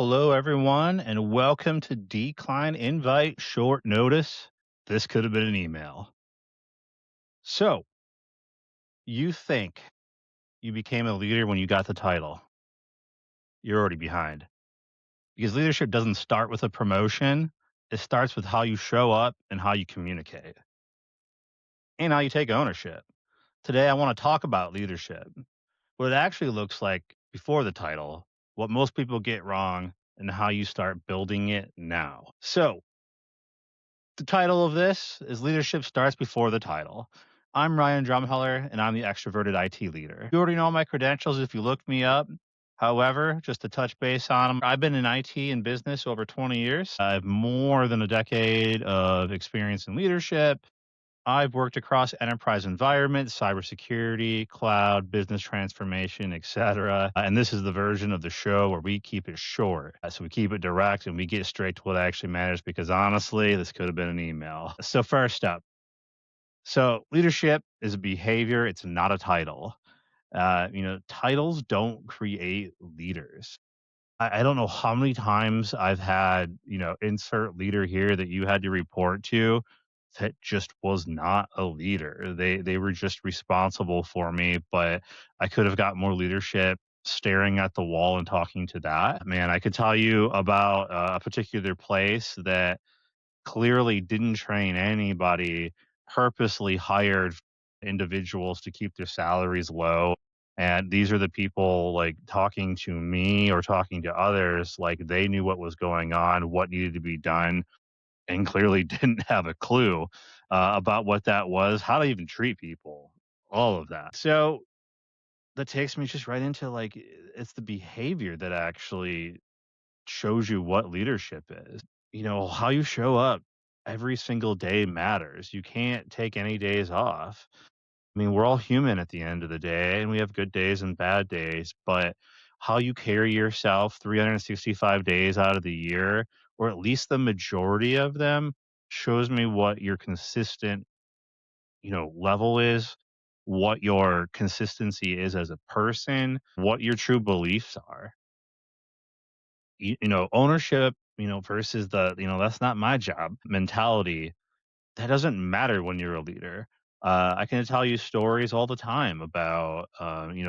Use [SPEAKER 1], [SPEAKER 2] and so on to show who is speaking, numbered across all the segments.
[SPEAKER 1] Hello, everyone, and welcome to Decline Invite Short Notice. This could have been an email. So, you think you became a leader when you got the title? You're already behind because leadership doesn't start with a promotion, it starts with how you show up and how you communicate and how you take ownership. Today, I want to talk about leadership, what it actually looks like before the title, what most people get wrong, and how you start building it now. So, the title of this is Leadership Starts Before the Title. I'm Ryan Drumheller, and I'm the extroverted IT leader. You already know my credentials if you looked me up. However, just to touch base on them, I've been in IT and business over 20 years. I have more than a decade of experience in leadership. I've worked across enterprise environments, cybersecurity, cloud, business transformation, etc. And this is the version of the show where we keep it short. So we keep it direct and we get straight to what actually matters because honestly, this could have been an email. So, first up, leadership is a behavior, it's not a title. Titles don't create leaders. I don't know how many times I've had, insert leader here that you had to report to that just was not a leader. They were just responsible for me, but I could have got more leadership staring at the wall and talking to that. Man, I could tell you about a particular place that clearly didn't train anybody, purposely hired individuals to keep their salaries low. And these are the people like talking to me or talking to others like they knew what was going on, what needed to be done, and clearly didn't have a clue about what that was, how to even treat people, all of that. So that takes me just right into like it's the behavior that actually shows you what leadership is. How you show up every single day matters. You can't take any days off. I mean, we're all human at the end of the day, and we have good days and bad days, but how you carry yourself 365 days out of the year, or at least the majority of them, shows me what your consistent, level is, what your consistency is as a person, what your true beliefs are. Ownership, versus that's not my job mentality. That doesn't matter when you're a leader. I can tell you stories all the time about,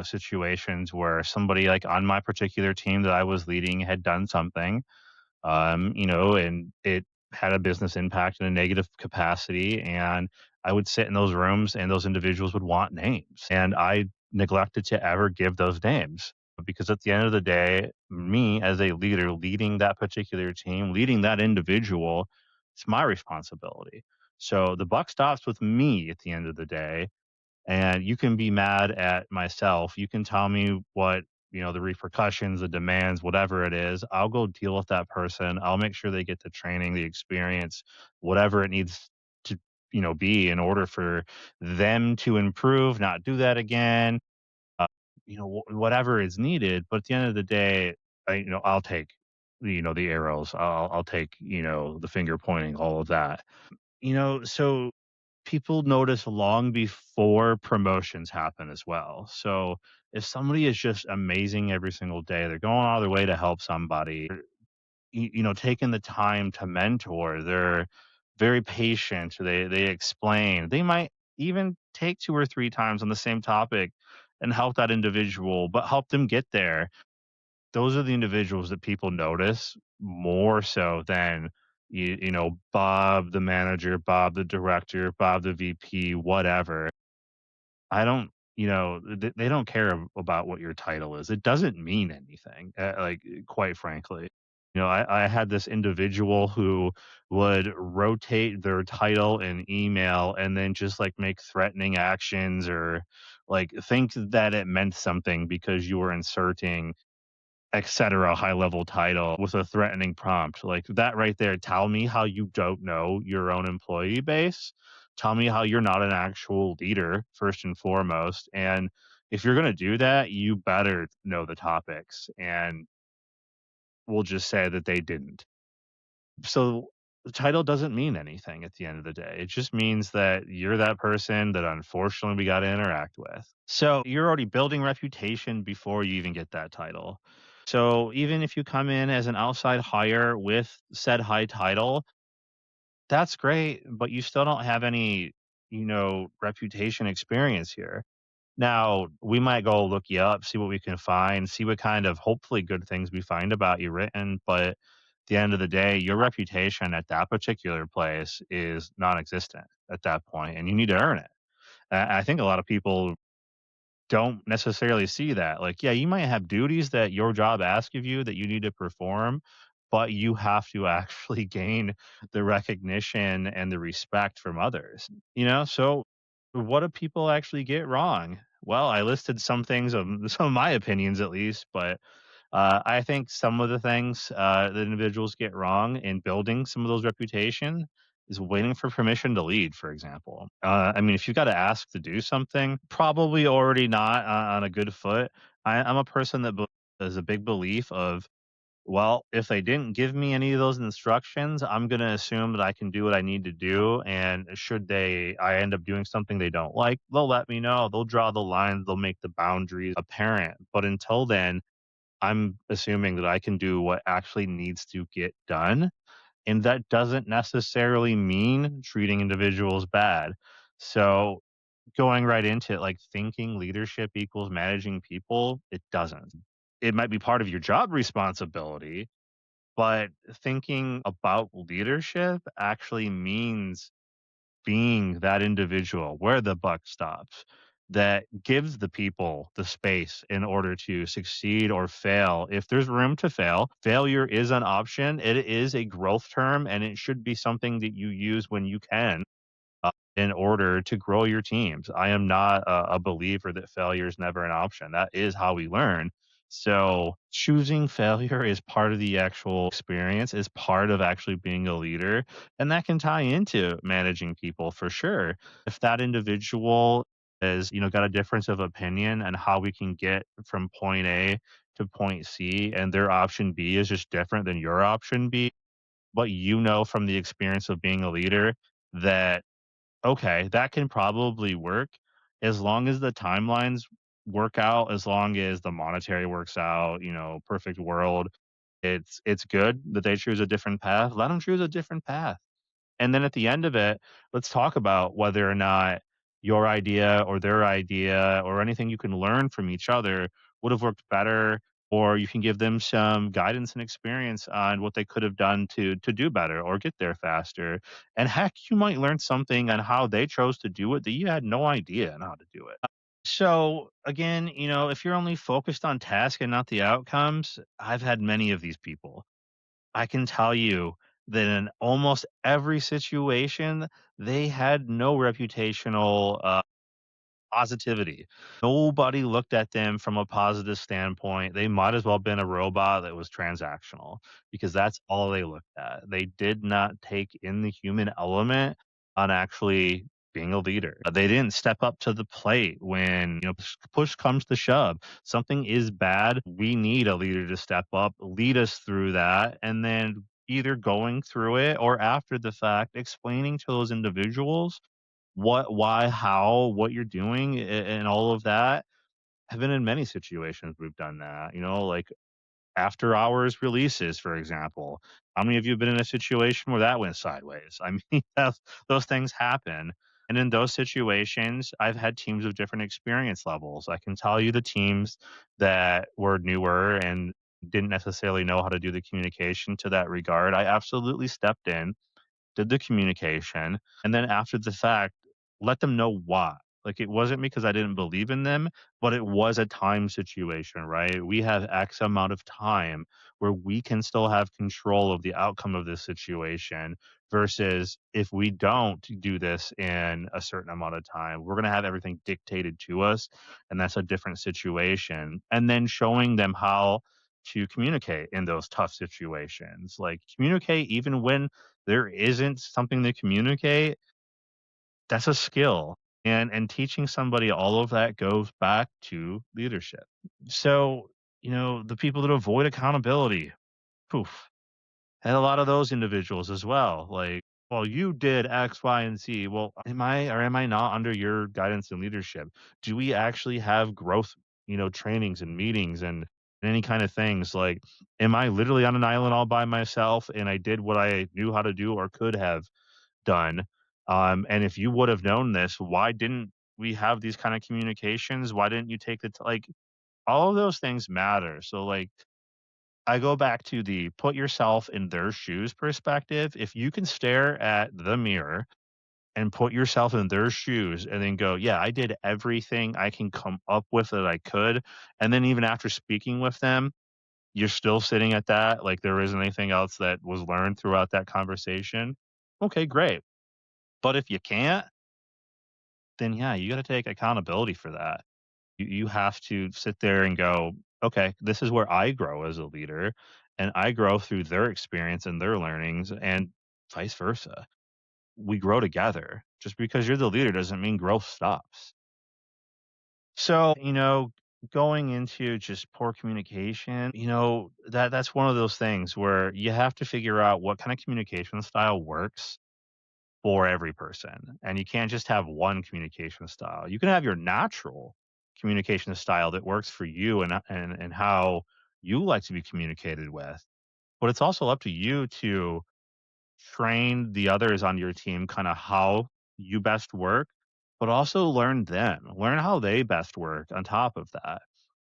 [SPEAKER 1] situations where somebody like on my particular team that I was leading had done something, and it had a business impact in a negative capacity. And I would sit in those rooms and those individuals would want names. And I neglected to ever give those names because at the end of the day, me as a leader leading that particular team, leading that individual, it's my responsibility. So the buck stops with me at the end of the day, and you can be mad at myself. You can tell me what, the repercussions, the demands, whatever it is. I'll go deal with that person. I'll make sure they get the training, the experience, whatever it needs to, be in order for them to improve, not do that again, uh, whatever is needed. But at the end of the day, I'll take, the arrows. I'll take, the finger pointing, all of that. So people notice long before promotions happen as well. So if somebody is just amazing every single day, they're going out of their way to help somebody, taking the time to mentor, they're very patient, they explain. They might even take 2 or 3 times on the same topic and help that individual, but help them get there. Those are the individuals that people notice more so than Bob the manager, Bob the director, Bob the VP, whatever. I don't, they don't care about what your title is. It doesn't mean anything. Quite frankly, I had this individual who would rotate their title in email and then just like make threatening actions or like think that it meant something because you were inserting etcetera, high level title with a threatening prompt. Like that right there, tell me how you don't know your own employee base. Tell me how you're not an actual leader, first and foremost. And if you're going to do that, you better know the topics. And we'll just say that they didn't. So the title doesn't mean anything at the end of the day. It just means that you're that person that unfortunately we got to interact with. So you're already building reputation before you even get that title. So even if you come in as an outside hire with said high title, that's great, but you still don't have any, reputation experience here. Now, we might go look you up, see what we can find, see what kind of hopefully good things we find about you written, but at the end of the day, your reputation at that particular place is non-existent at that point, and you need to earn it. I think a lot of people don't necessarily see that. Like, yeah, you might have duties that your job asks of you that you need to perform, but you have to actually gain the recognition and the respect from others. So what do people actually get wrong? Well, I listed some things of some of my opinions at least, but I think some of the things that individuals get wrong in building some of those reputation is waiting for permission to lead, for example. I mean, if you've got to ask to do something, probably already not on a good foot. I'm a person that has a big belief of, well, if they didn't give me any of those instructions, I'm going to assume that I can do what I need to do. And should I end up doing something they don't like, they'll let me know. They'll draw the lines. They'll make the boundaries apparent. But until then, I'm assuming that I can do what actually needs to get done, and that doesn't necessarily mean treating individuals bad. So, going right into it, like thinking leadership equals managing people, it doesn't. It might be part of your job responsibility, but thinking about leadership actually means being that individual where the buck stops that gives the people the space in order to succeed or fail. If there's room to fail, failure is an option. It is a growth term and it should be something that you use when you can in order to grow your teams. I am not a believer that failure is never an option. That is how we learn. So choosing failure is part of the actual experience, is part of actually being a leader. And that can tie into managing people for sure. If that individual is, got a difference of opinion and how we can get from point A to point C, and their option B is just different than your option B, but from the experience of being a leader that okay, that can probably work as long as the timelines work out, as long as the monetary works out, perfect world. It's good that they choose a different path. Let them choose a different path. And then at the end of it, let's talk about whether or not your idea or their idea or anything you can learn from each other would have worked better, or you can give them some guidance and experience on what they could have done to do better or get there faster. And heck, you might learn something on how they chose to do it that you had no idea on how to do it. So again, if you're only focused on task and not the outcomes, I've had many of these people. I can tell you that in almost every situation, they had no reputational positivity. Nobody looked at them from a positive standpoint. They might as well have been a robot that was transactional because that's all they looked at. They did not take in the human element on actually being a leader. They didn't step up to the plate when, push comes to shove. Something is bad. We need a leader to step up, lead us through that, and then either going through it or after the fact explaining to those individuals what, why, how, what you're doing, and all of that. Have been in many situations we've done that, like after hours releases, for example. How many of you have been in a situation where that went sideways? I mean, those things happen. And in those situations, I've had teams of different experience levels. I can tell you the teams that were newer and didn't necessarily know how to do the communication to that regard. I absolutely stepped in, did the communication, and then after the fact, let them know why. Like, it wasn't because I didn't believe in them, but it was a time situation, right? We have X amount of time where we can still have control of the outcome of this situation versus if we don't do this in a certain amount of time, we're going to have everything dictated to us. And that's a different situation. And then showing them how to communicate in those tough situations. Like, communicate even when there isn't something to communicate, that's a skill. And teaching somebody all of that goes back to leadership. So, the people that avoid accountability, poof, had a lot of those individuals as well. Like, well, you did X, Y, and Z. Well, am I not under your guidance and leadership? Do we actually have growth, trainings and meetings and any kind of things like, am I literally on an island all by myself and I did what I knew how to do or could have done? And if you would have known this, why didn't we have these kind of communications? Why didn't you take the like all of those things matter. So like I go back to the put yourself in their shoes perspective. If you can stare at the mirror and put yourself in their shoes and then go, yeah, I did everything I can come up with that I could. And then even after speaking with them, you're still sitting at that, like there isn't anything else that was learned throughout that conversation. Okay, great. But if you can't, then yeah, you got to take accountability for that. You have to sit there and go, okay, this is where I grow as a leader, and I grow through their experience and their learnings, and vice versa. We grow together. Just because you're the leader doesn't mean growth stops. So, going into just poor communication, that's one of those things where you have to figure out what kind of communication style works for every person. And you can't just have one communication style. You can have your natural communication style that works for you and how you like to be communicated with. But it's also up to you to train the others on your team kind of how you best work, but also learn them, learn how they best work on top of that.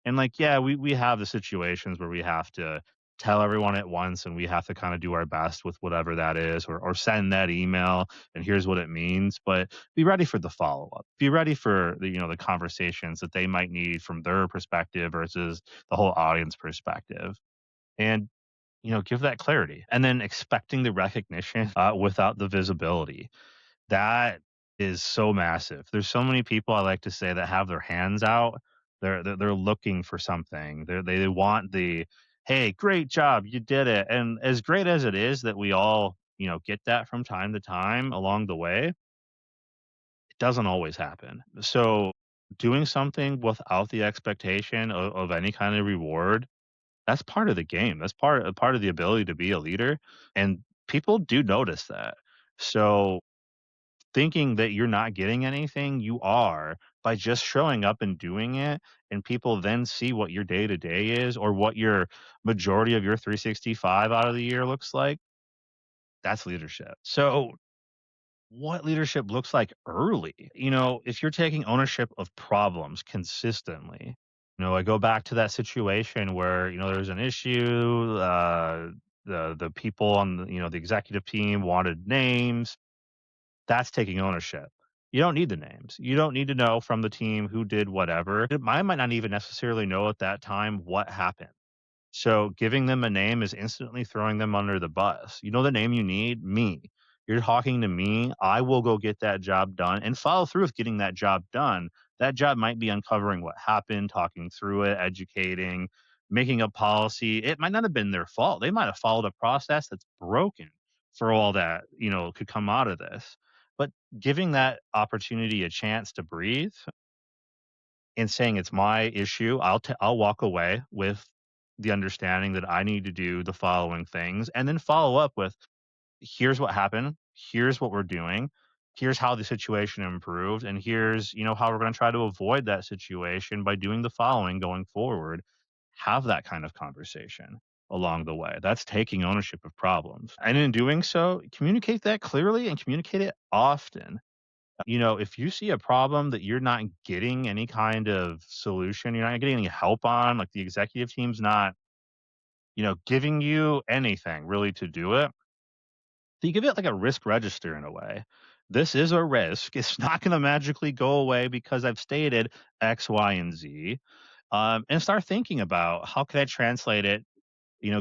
[SPEAKER 1] And like, yeah, we have the situations where we have to tell everyone at once and we have to kind of do our best with whatever that is or send that email and here's what it means, but be ready for the follow up. Be ready for the conversations that they might need from their perspective versus the whole audience perspective. And give that clarity and then expecting the recognition without the visibility. That is so massive. There's so many people I like to say that have their hands out. They're looking for something. They want the, hey, great job, you did it. And as great as it is that we all get that from time to time along the way, it doesn't always happen. So doing something without the expectation of any kind of reward, that's part of the game. That's part of the ability to be a leader, and people do notice that. So, thinking that you're not getting anything, you are by just showing up and doing it, and people then see what your day to day is or what your majority of your 365 out of the year looks like. That's leadership. So, what leadership looks like early. If you're taking ownership of problems consistently, I go back to that situation where, there's an issue, the people on the executive team wanted names. That's taking ownership. You don't need the names. You don't need to know from the team who did whatever. I might not even necessarily know at that time what happened. So giving them a name is instantly throwing them under the bus. You know the name you need? Me. You're talking to me. I will go get that job done and follow through with getting that job done. That job might be uncovering what happened, talking through it, educating, making a policy. It might not have been their fault. They might have followed a process that's broken for all that, could come out of this. But giving that opportunity a chance to breathe and saying it's my issue, I'll walk away with the understanding that I need to do the following things, and then follow up with, "Here's what happened. Here's what we're doing. Here's how the situation improved, and here's, how we're gonna try to avoid that situation by doing the following going forward." Have that kind of conversation along the way. That's taking ownership of problems, and in doing so, communicate that clearly and communicate it often. If you see a problem that you're not getting any kind of solution, you're not getting any help on, like the executive team's not, giving you anything really to do it, you give it like a risk register in a way. This is a risk. It's not going to magically go away because I've stated X, Y, and Z. And start thinking about how can I translate it,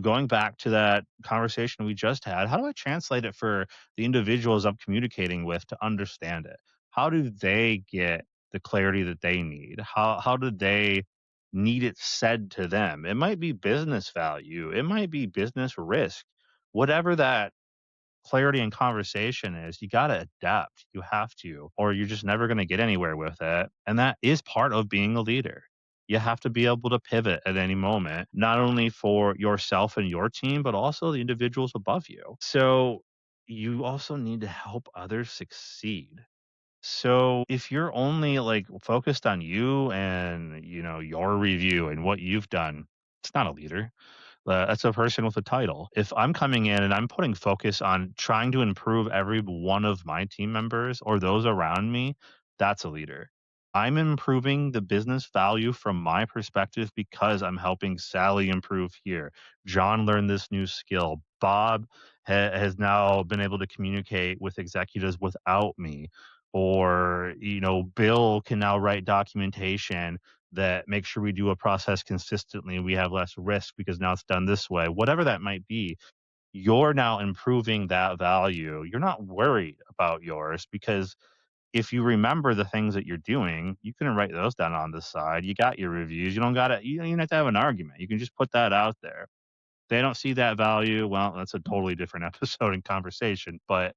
[SPEAKER 1] going back to that conversation we just had, how do I translate it for the individuals I'm communicating with to understand it? How do they get the clarity that they need? How do they need it said to them? It might be business value, it might be business risk. Whatever that clarity and conversation is, you got to adapt. You have to, or you're just never going to get anywhere with it. And that is part of being a leader. You have to be able to pivot at any moment, not only for yourself and your team, but also the individuals above you. So you also need to help others succeed. So if you're only like focused on you and, your review and what you've done, It's not a leader. That's a person with a title. If I'm coming in and I'm putting focus on trying to improve every one of my team members or those around me, that's a leader. I'm improving the business value from my perspective because I'm helping Sally improve here. John learned this new skill. Bob has now been able to communicate with executives without me. Or, Bill can now write documentation that make sure we do a process consistently and we have less risk because now it's done this way. Whatever that might be, you're now improving that value. You're not worried about yours because if you remember the things that you're doing, you can write those down on the side. You got your reviews. You don't even have to have an argument. You can just put that out there. They don't see that value. Well, that's a totally different episode and conversation, but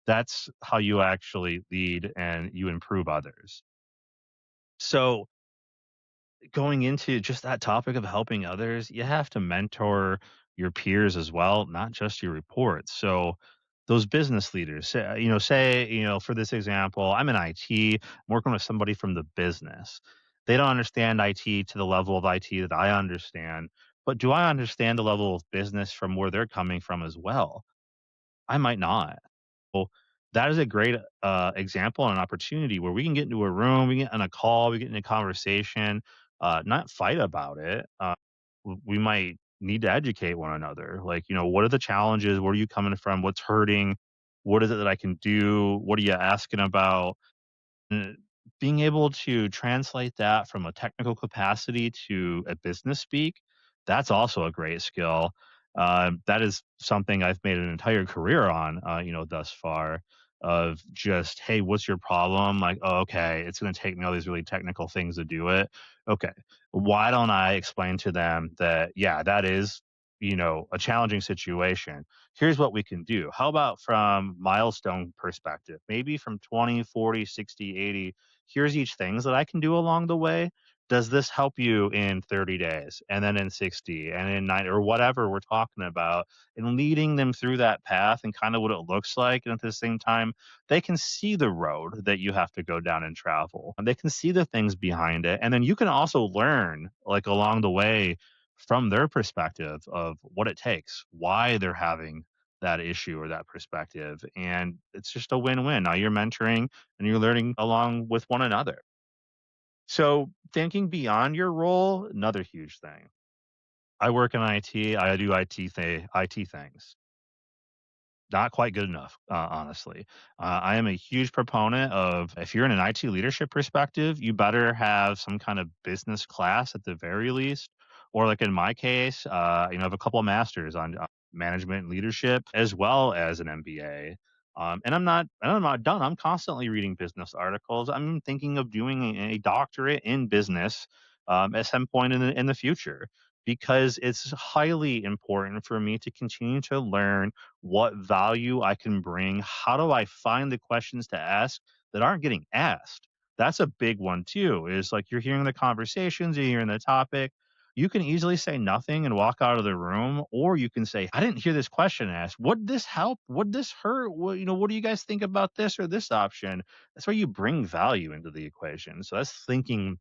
[SPEAKER 1] that's how you actually lead and you improve others. So, going into just that topic of helping others, you have to mentor your peers as well, not just your reports. So those business leaders, for this example, I'm in IT, I'm working with somebody from the business. They don't understand IT to the level of IT that I understand, but do I understand the level of business from where they're coming from as well? I might not. Well, that is a great example and an opportunity where we can get into a room, we get on a call, we get in a conversation, not fight about it. We might need to educate one another. Like, what are the challenges? Where are you coming from? What's hurting? What is it that I can do? What are you asking about? Uh, Being able to translate that from a technical capacity to a business speak, that's also a great skill. That is something I've made an entire career on, thus far. Of just, hey, what's your problem? Like, oh, okay, it's going to take me all these really technical things to do it. Okay, why don't I explain to them that, yeah, that is, a challenging situation. Here's what we can do. How about from milestone perspective? Maybe from 20, 40, 60, 80. Here's each things that I can do along the way. Does this help you in 30 days and then in 60 and in 90 or whatever we're talking about, and leading them through that path and kind of what it looks like. And at the same time, they can see the road that you have to go down and travel, and they can see the things behind it. And then you can also learn like along the way from their perspective of what it takes, why they're having that issue or that perspective. And it's just a win-win. Now you're mentoring and you're learning along with one another. So thinking beyond your role, another huge thing. I work in IT. I do IT things. Not quite good enough, honestly. I am a huge proponent of if you're in an IT leadership perspective, you better have some kind of business class at the very least, or like in my case, I have a couple of masters on management and leadership as well as an MBA. And I'm not done. I'm constantly reading business articles. I'm thinking of doing a doctorate in business at some point in the future because it's highly important for me to continue to learn what value I can bring. How do I find the questions to ask that aren't getting asked? That's a big one too. Is like you're hearing the conversations, you're hearing the topic. You can easily say nothing and walk out of the room, or you can say, "I didn't hear this question asked. Would this help? Would this hurt? What do you guys think about this or this option?" That's where you bring value into the equation. So that's thinking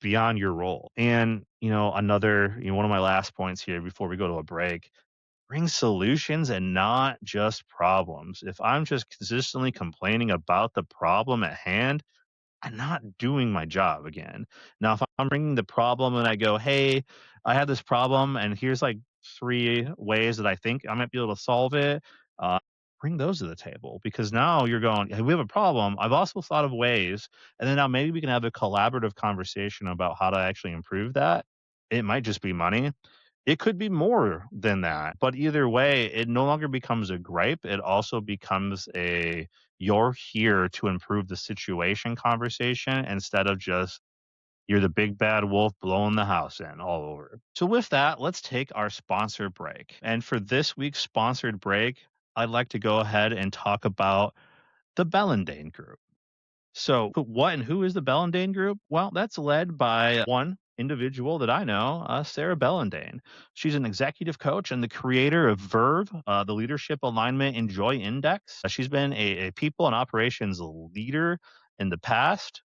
[SPEAKER 1] beyond your role. And another, one of my last points here before we go to a break, bring solutions and not just problems. If I'm just consistently complaining about the problem at hand, I'm not doing my job again. Now, if I'm bringing the problem and I go, hey, I have this problem and here's like three ways that I think I might be able to solve it, uh, bring those to the table because now you're going, hey, we have a problem. I've also thought of ways. And then now maybe we can have a collaborative conversation about how to actually improve that. It might just be money. It could be more than that, but either way, it no longer becomes a gripe. It also becomes a "you're here to improve the situation" conversation instead of just you're the big bad wolf blowing the house in all over. So with that, let's take our sponsor break. And for this week's sponsored break, I'd like to go ahead and talk about the Bellendane Group. So, what and who is the Bellendane Group? Well, that's led by one individual that I know, Sarah Bellendane. She's an executive coach and the creator of Verve, the Leadership Alignment and Joy Index. She's been a people and operations leader in the past.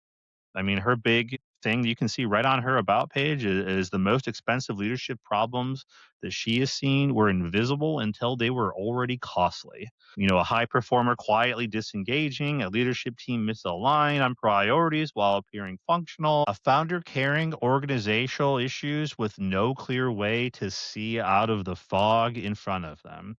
[SPEAKER 1] I mean, her big thing you can see right on her about page is the most expensive leadership problems that she has seen were invisible until they were already costly. A high performer quietly disengaging, a leadership team misaligned on priorities while appearing functional, a founder carrying organizational issues with no clear way to see out of the fog in front of them.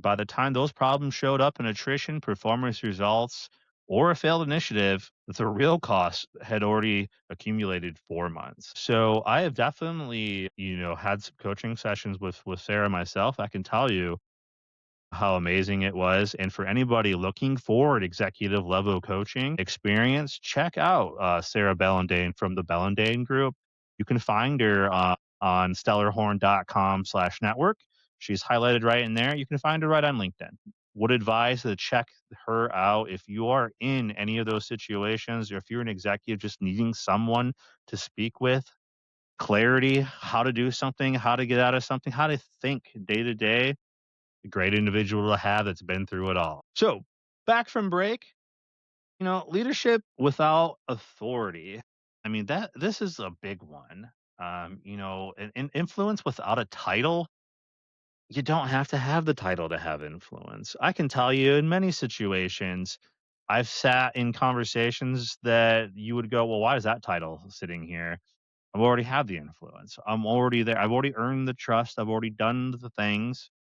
[SPEAKER 1] By the time those problems showed up in attrition, performance results, or a failed initiative, the real cost had already accumulated 4 months. So I have definitely, had some coaching sessions with Sarah myself. I can tell you how amazing it was. And for anybody looking for an executive level coaching experience, check out Sarah Bellendane from the Bellendane Group. You can find her on stellarhorn.com/network. She's highlighted right in there. You can find her right on LinkedIn. Would advise to check her out if you are in any of those situations, or if you're an executive just needing someone to speak with, clarity, how to do something, how to get out of something, how to think day to day. A great individual to have that's been through it all. So, back from break, leadership without authority. That this is a big one. An influence without a title. You don't have to have the title to have influence. I can tell you in many situations, I've sat in conversations that you would go, well, why is that title sitting here? I've already had the influence. I'm already there. I've already earned the trust. I've already done the things.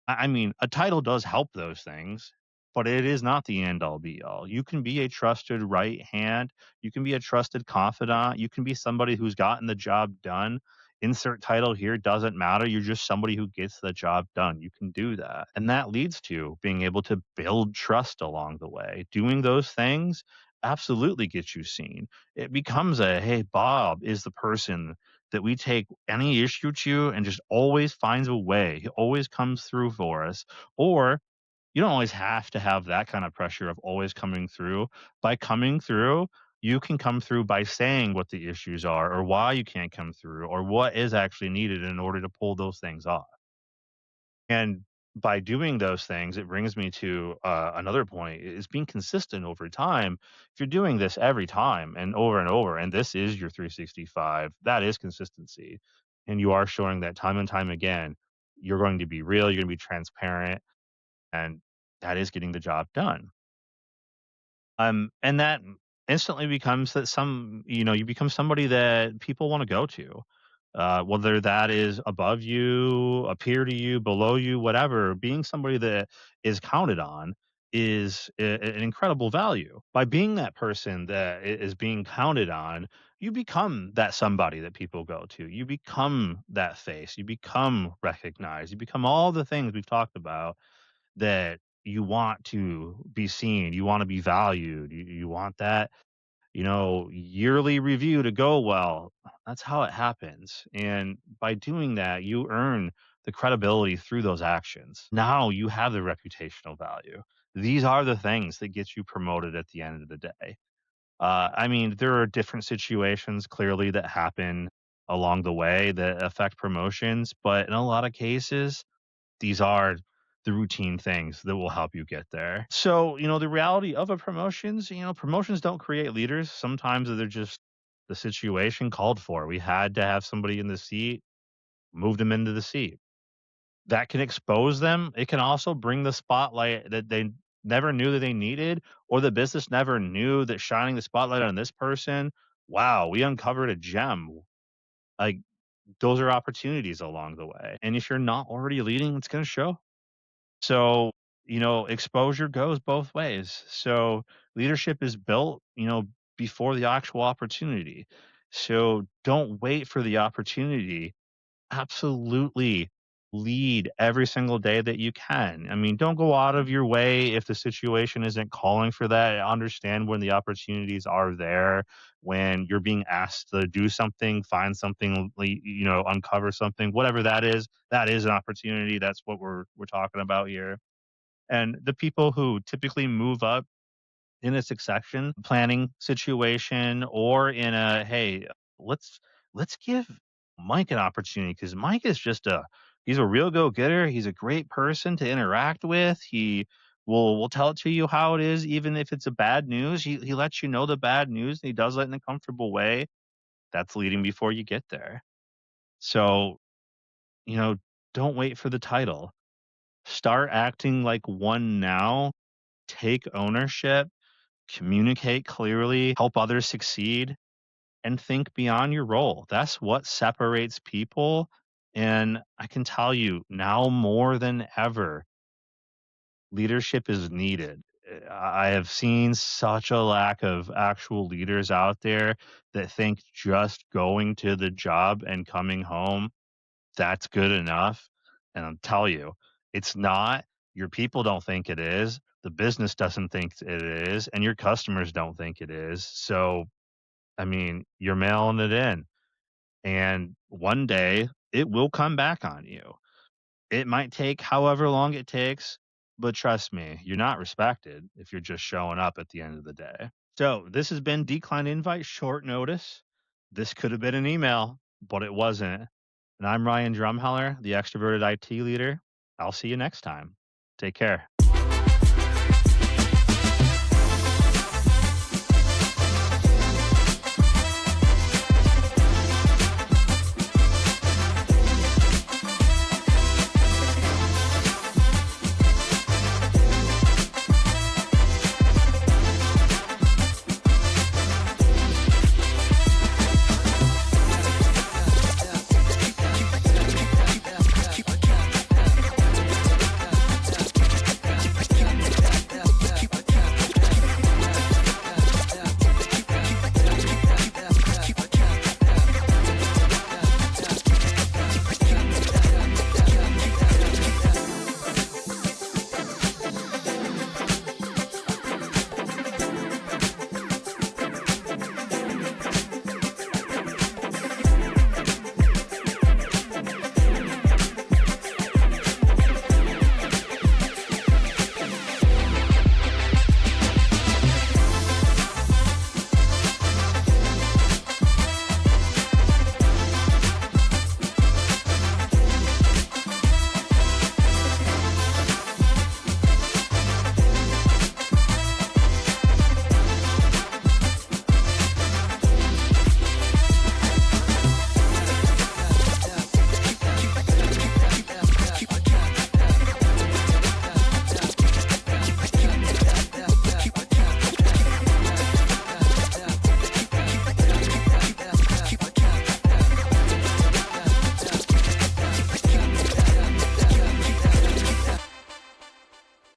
[SPEAKER 1] A title does help those things, but it is not the end all be all. You can be a trusted right hand. You can be a trusted confidant. You can be somebody who's gotten the job done. Insert title here doesn't matter. You're just somebody who gets the job done. You can do that. And that leads to being able to build trust along the way. Doing those things absolutely gets you seen. It becomes a, hey, Bob is the person that we take any issue to and just always finds a way. He always comes through for us. Or you don't always have to have that kind of pressure of always coming through. By coming through, you can come through by saying what the issues are or why you can't come through or what is actually needed in order to pull those things off. And by doing those things, it brings me to another point is being consistent over time. If you're doing this every time and over, and this is your 365, that is consistency. And you are showing that time and time again, you're going to be real, you're going to be transparent, and that is getting the job done. And that instantly becomes that you become somebody that people want to go to. Whether that is above you, a peer to you, below you, whatever, being somebody that is counted on is an incredible value. By being that person that is being counted on, you become that somebody that people go to. You become that face. You become recognized. You become all the things we've talked about that you want to be seen, you want to be valued, you want that, yearly review to go well. That's how it happens. And by doing that, you earn the credibility through those actions. Now you have the reputational value. These are the things that get you promoted at the end of the day. There are different situations clearly that happen along the way that affect promotions, but in a lot of cases, these are the routine things that will help you get there. So, the reality of a promotions, promotions don't create leaders. Sometimes they're just the situation called for. We had to have somebody in the seat, move them into the seat. That can expose them. It can also bring the spotlight that they never knew that they needed, or the business never knew that shining the spotlight on this person. Wow, we uncovered a gem. Like those are opportunities along the way. And if you're not already leading, it's going to show. So, exposure goes both ways. So, leadership is built, before the actual opportunity. So, don't wait for the opportunity. Absolutely lead every single day that you can. Don't go out of your way if the situation isn't calling for that. Understand when the opportunities are there, when you're being asked to do something, find something, uncover something, whatever that is an opportunity. That's what we're talking about here. And the people who typically move up in a succession planning situation or in a, hey, let's let's give Mike an opportunity because Mike is just he's a real go-getter. He's a great person to interact with. He will tell it to you how it is, even if it's a bad news. He lets you know the bad news, and he does it in a comfortable way. That's leading before you get there. So, you know, don't wait for the title. Start acting like one now. Take ownership, communicate clearly, help others succeed, and think beyond your role. That's what separates people. And I can tell you now more than ever, leadership is needed. I have seen such a lack of actual leaders out there that think just going to the job and coming home, that's good enough. And I'll tell you, it's not. Your people don't think it is. The business doesn't think it is. And your customers don't think it is. So, I mean, you're mailing it in. And one day it will come back on you. It might take however long it takes, but trust me, you're not respected if you're just showing up at the end of the day. So, this has been Decline Invite Short Notice. This could have been an email, but it wasn't. And I'm Ryan Drumheller, the extroverted IT leader. I'll see you next time. Take care.